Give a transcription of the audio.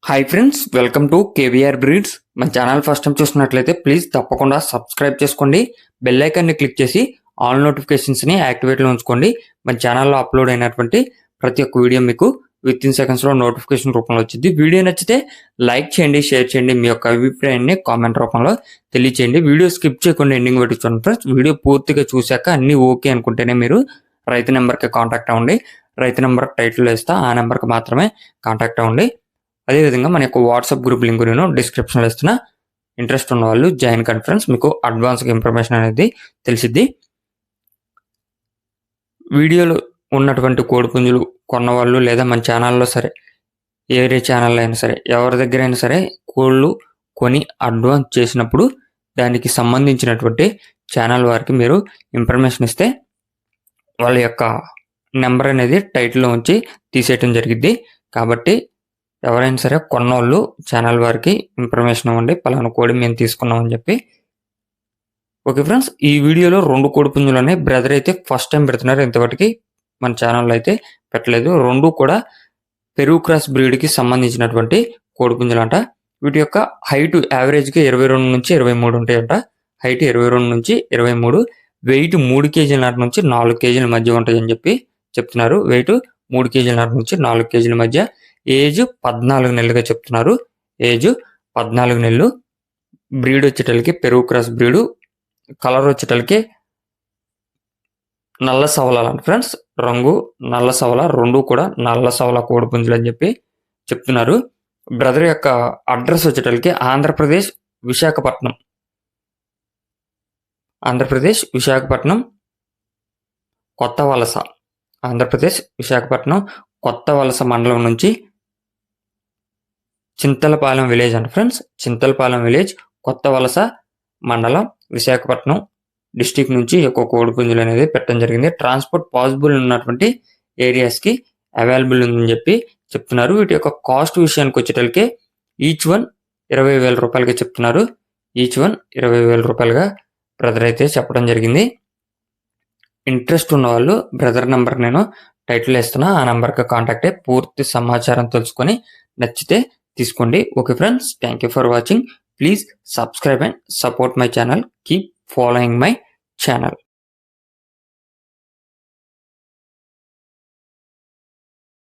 Hi friends, welcome to KVR breeds. మన channel first time చూస్తున్నట్లయితే please తప్పకుండా సబ్స్క్రైబ్ చేసుకోండి. బెల్ ఐకాన్ని క్లిక్ చేసి ఆల్ నోటిఫికేషన్స్ని యాక్టివేట్లో ఉంచుకోండి. మన ఛానల్లో అప్లోడ్ అయినటువంటి ప్రతి ఒక్క వీడియో మీకు విత్ ఇన్ సెకండ్స్లో నోటిఫికేషన్ రూపంలో వచ్చింది. వీడియో నచ్చితే లైక్ చేయండి, షేర్ చేయండి, మీ యొక్క అభిప్రాయాన్ని కామెంట్ రూపంలో తెలియచేయండి. వీడియో స్కిప్ చేయకుండా ఎండింగ్ పెట్టి చూడండి ఫ్రెండ్స్. వీడియో పూర్తిగా చూశాక అన్నీ ఓకే అనుకుంటేనే మీరు రైతు నెంబర్కి కాంటాక్ట్ అవ్వండి. రైతు నెంబర్ టైటిల్లో ఇస్తా, ఆ నెంబర్కి మాత్రమే కాంటాక్ట్ అవ్వండి. అదేవిధంగా మన యొక్క వాట్సాప్ గ్రూప్ లింక్ నేను డిస్క్రిప్షన్లో ఇస్తున్నా. ఇంట్రెస్ట్ ఉన్న వాళ్ళు జాయిన్ కాన్ఫరెన్స్, మీకు అడ్వాన్స్గా ఇన్ఫర్మేషన్ అనేది తెలిసిద్ది. వీడియోలో ఉన్నటువంటి కోడిపుంజులు కొన్నవాళ్ళు లేదా మన ఛానల్లో సరే, ఏరే ఛానల్ అయినా సరే, ఎవరి దగ్గర అయినా సరే కోళ్ళు కొని అడ్వాన్స్ చేసినప్పుడు దానికి సంబంధించినటువంటి ఛానల్ వారికి మీరు ఇన్ఫర్మేషన్ ఇస్తే వాళ్ళ యొక్క నెంబర్ అనేది టైటిల్లో ఉంచి తీసేయటం జరిగిద్ది. కాబట్టి ఎవరైనా సరే కొన్నోళ్ళు ఛానల్ వారికి ఇన్ఫర్మేషన్ ఇవ్వండి, పలానా కోడి మేము తీసుకున్నామని చెప్పి. ఓకే ఫ్రెండ్స్, ఈ వీడియోలో 2 కోడిపుంజులు బ్రదర్ అయితే ఫస్ట్ టైం పెడుతున్నారు. ఇంతవరకు మన ఛానల్లో అయితే పెట్టలేదు. 2 కూడా పెరుగు క్రాస్ బ్రీడ్కి సంబంధించినటువంటి కోడిపుంజులు అంట. వీటి యొక్క హైట్ యావరేజ్గా 22 నుంచి 23 ఉంటాయంట. హైట్ 22 నుంచి 23, వెయిట్ 3 కేజీల నుంచి 4 కేజీల మధ్య ఉంటాయని చెప్పి చెప్తున్నారు. వెయిట్ 3 కేజీల నుంచి 4 కేజీల మధ్య. ఏజ్ 14 నెలలుగా చెప్తున్నారు. ఏజ్ 14 నెలలు. బ్రీడ్ వచ్చేటలకి పెరుగు క్రాస్ బ్రీడు. కలర్ వచ్చేటలకి నల్ల సవలాలు అంట ఫ్రెండ్స్. రంగు నల్ల సవల, 2 కూడా నల్ల సవల కోడిపుంజులు అని చెప్పి చెప్తున్నారు. బ్రదర్ యొక్క అడ్రస్ వచ్చేటలకి ఆంధ్రప్రదేశ్ విశాఖపట్నం. ఆంధ్రప్రదేశ్ విశాఖపట్నం కొత్త వలస. ఆంధ్రప్రదేశ్ విశాఖపట్నం కొత్త వలస మండలం నుంచి చింతలపాలెం విలేజ్ అంట ఫ్రెండ్స్. చింతలపాలెం విలేజ్, కొత్త వలస మండలం, విశాఖపట్నం డిస్టిక్ నుంచి ఒక కోడిపుంజులు అనేది పెట్టడం జరిగింది. ట్రాన్స్పోర్ట్ పాసిబుల్ ఉన్నటువంటి ఏరియాస్కి అవైలబుల్ ఉందని చెప్పి చెప్తున్నారు. వీటి యొక్క కాస్ట్ విషయానికి వచ్చేటలకి ఈచ్ వన్ 20,000 రూపాయలుగా చెప్తున్నారు. ఈచ్ వన్ 20,000 రూపాయలుగా బ్రదర్ అయితే చెప్పడం జరిగింది. ఇంట్రెస్ట్ ఉన్న వాళ్ళు బ్రదర్ నెంబర్ నేను టైటిల్ ఇస్తున్నా, ఆ నెంబర్కి కాంటాక్ట్ అయ్యి పూర్తి సమాచారం తెలుసుకొని నచ్చితే తీసుకోండి. Okay friends, thank you for watching. Please subscribe and support my channel. Keep following my channel.